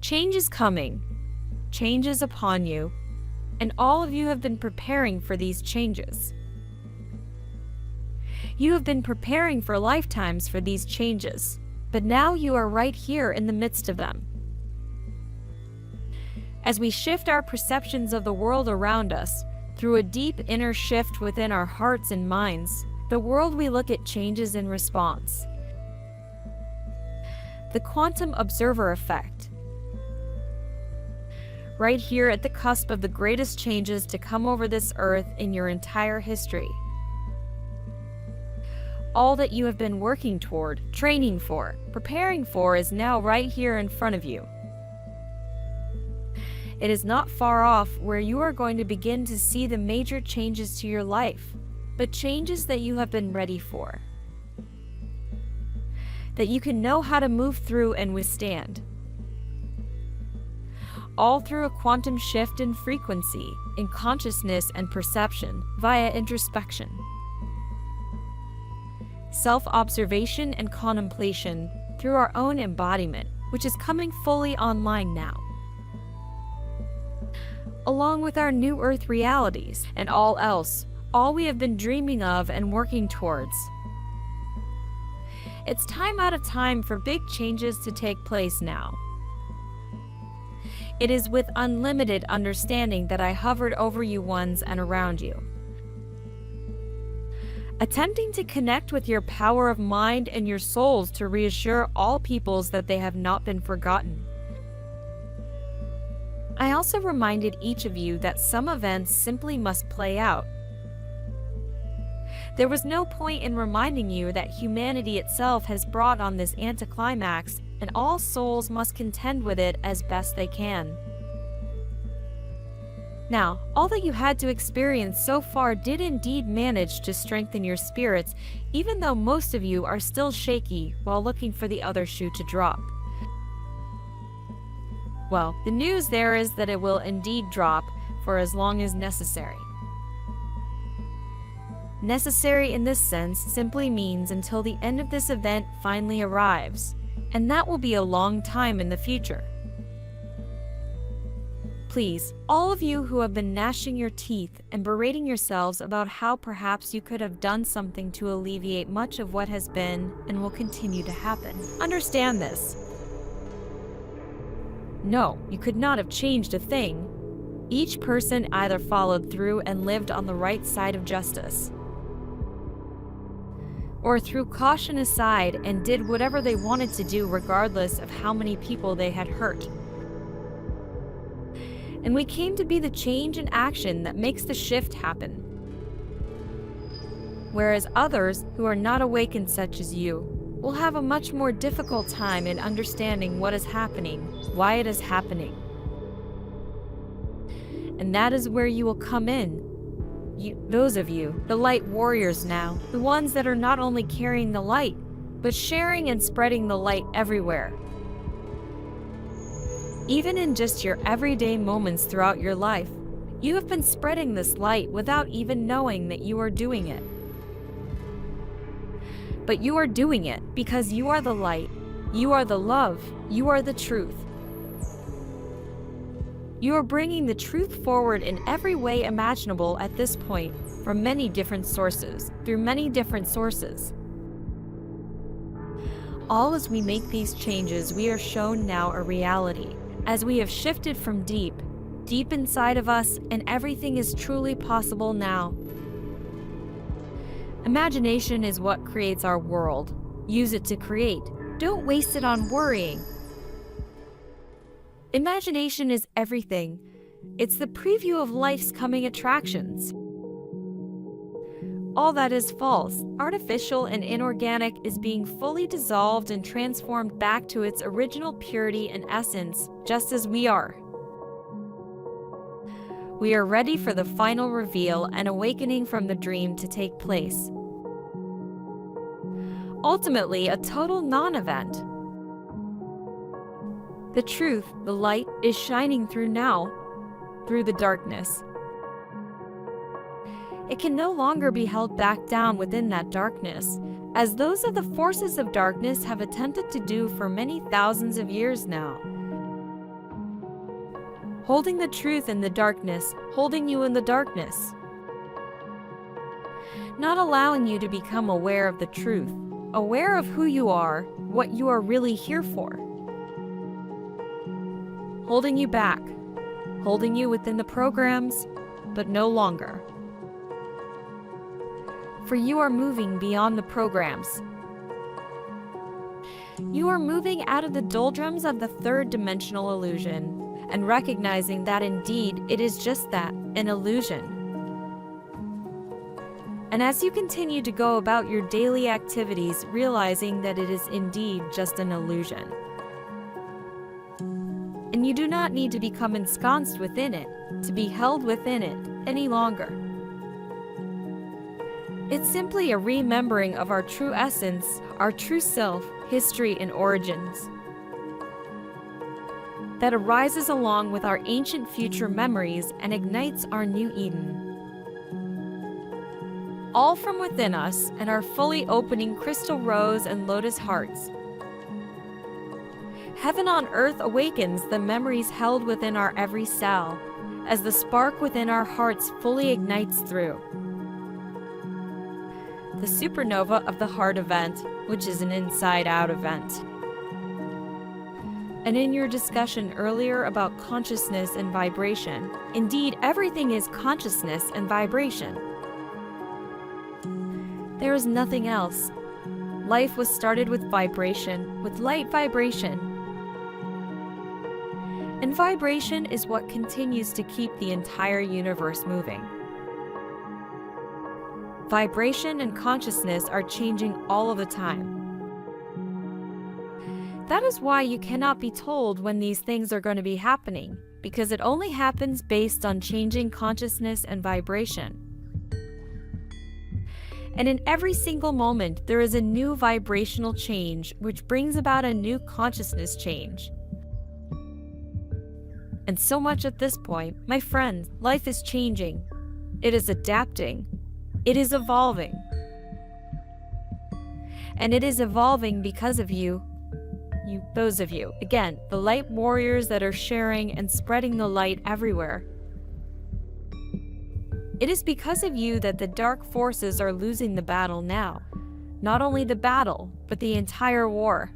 Change is coming. Change is upon you, and all of you have been preparing for these changes. You have been preparing for lifetimes for these changes, but now you are right here in the midst of them. As we shift our perceptions of the world around us, through a deep inner shift within our hearts and minds, the world we look at changes in response. The quantum observer effect. Right here at the cusp of the greatest changes to come over this earth in your entire history. All that you have been working toward, training for, preparing for is now right here in front of you. It is not far off where you are going to begin to see the major changes to your life, but changes that you have been ready for. That you can know how to move through and withstand. All through a quantum shift in frequency, in consciousness and perception, via introspection. Self-observation and contemplation through our own embodiment, which is coming fully online now. Along with our new earth realities and all else, all we have been dreaming of and working towards. It's time out of time for big changes to take place now. It is with unlimited understanding that I hovered over you ones and around you. Attempting to connect with your power of mind and your souls to reassure all peoples that they have not been forgotten. I also reminded each of you that some events simply must play out. There was no point in reminding you that humanity itself has brought on this anticlimax, and all souls must contend with it as best they can. Now, all that you had to experience so far did indeed manage to strengthen your spirits, even though most of you are still shaky while looking for the other shoe to drop. Well, the news there is that it will indeed drop for as long as necessary. Necessary in this sense simply means until the end of this event finally arrives, and that will be a long time in the future. Please, all of you who have been gnashing your teeth and berating yourselves about how perhaps you could have done something to alleviate much of what has been and will continue to happen, understand this. No, you could not have changed a thing. Each person either followed through and lived on the right side of justice, or threw caution aside and did whatever they wanted to do regardless of how many people they had hurt. And we came to be the change in action that makes the shift happen. Whereas others who are not awakened such as you will have a much more difficult time in understanding what is happening, why it is happening. And that is where you will come in. Those of you, the light warriors now, the ones that are not only carrying the light, but sharing and spreading the light everywhere. Even in just your everyday moments throughout your life, you have been spreading this light without even knowing that you are doing it. But you are doing it because you are the light, you are the love, you are the truth. You are bringing the truth forward in every way imaginable at this point, from many different sources, through many different sources. All as we make these changes, we are shown now a reality, as we have shifted from deep inside of us, and everything is truly possible now. Imagination is what creates our world. Use it to create. Don't waste it on worrying. Imagination is everything. It's the preview of life's coming attractions. All that is false, artificial, and inorganic is being fully dissolved and transformed back to its original purity and essence, just as we are. We are ready for the final reveal and awakening from the dream to take place. Ultimately, a total non-event. The truth, the light, is shining through now, through the darkness. It can no longer be held back down within that darkness, as those of the forces of darkness have attempted to do for many thousands of years now. holding the truth in the darkness, holding you in the darkness. Not allowing you to become aware of the truth, aware of who you are, what you are really here for. Holding you back, holding you within the programs, but no longer. For you are moving beyond the programs. You are moving out of the doldrums of the third-dimensional illusion and recognizing that indeed it is just that, an illusion. And as you continue to go about your daily activities, realizing that it is indeed just an illusion. And you do not need to become ensconced within it, to be held within it any longer. It's simply a remembering of our true essence, our true self, history, and origins that arises along with our ancient future memories and ignites our new Eden. All from within us and our fully opening crystal rose and lotus hearts. Heaven on earth awakens the memories held within our every cell, as the spark within our hearts fully ignites through. The supernova of the heart event, which is an inside-out event. And in your discussion earlier about consciousness and vibration, indeed everything is consciousness and vibration. There is nothing else. Life was started with vibration, with light vibration. And vibration is what continues to keep the entire universe moving. Vibration and consciousness are changing all of the time. That is why you cannot be told when these things are going to be happening, because it only happens based on changing consciousness and vibration. And in every single moment, there is a new vibrational change, which brings about a new consciousness change. And so much at this point, my friend, life is changing. It is adapting. It is evolving. And it is evolving because of you, those of you. Again, the light warriors that are sharing and spreading the light everywhere. It is because of you that the dark forces are losing the battle now. Not only the battle, but the entire war.